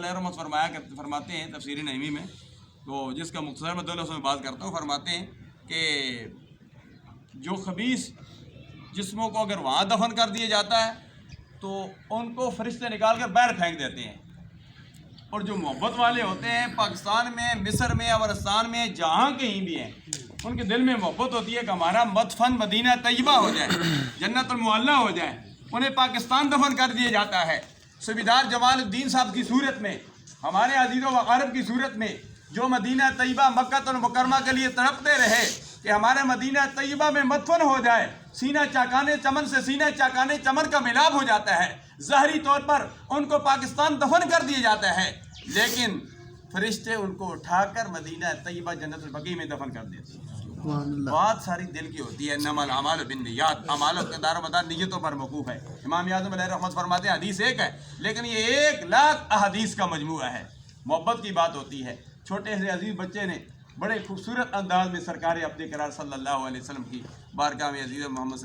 علیہ رحمۃ فرماتے ہیں تفسیر نعیمی میں، تو جس کا مختصر میں 2 لفظوں میں بات کرتا ہوں، فرماتے ہیں کہ جو خبیث جسموں کو اگر وہاں دفن کر دیا جاتا ہے تو ان کو فرشتے نکال کر باہر پھینک دیتے ہیں، اور جو محبت والے ہوتے ہیں پاکستان میں، مصر میں، افغانستان میں، جہاں کہیں بھی ہیں، ان کے دل میں محبت ہوتی ہے کہ ہمارا مدفن مدینہ طیبہ ہو جائے، جنت المعلیٰ ہو جائے، انہیں پاکستان دفن کر دیا جاتا ہے۔ سبیدار جمال الدین صاحب کی صورت میں، ہمارے عزیز و اقارب کی صورت میں، جو مدینہ طیبہ مکہ المکرمہ کے لیے تڑپتے رہے کہ ہمارے مدینہ طیبہ میں مدفن ہو جائے، سینہ چاکانے چمن سے سینہ چاکانے چمن کا ملاپ ہو جاتا ہے، ظاہری طور پر ان کو پاکستان دفن کر دیا جاتا ہے، لیکن فرشتے ان کو اٹھا کر مدینہ طیبہ جنت البقیع میں دفن کر دیتے ہیں۔ بات ساری دل کی ہوتی ہے، انما الاعمال بالنیات، اعمال کا دار و مدار نیتوں پر موقوف ہے۔ امام اعظم علیہ رحمت فرماتے ہیں حدیث ایک ہے لیکن یہ 1,00,000 احادیث کا مجموعہ ہے۔ محبت کی بات ہوتی ہے، چھوٹے سے عزیز بچے نے بڑے خوبصورت انداز میں سرکار ابد کرار صلی اللہ علیہ وسلم کی بارگاہ میں عزیز محمد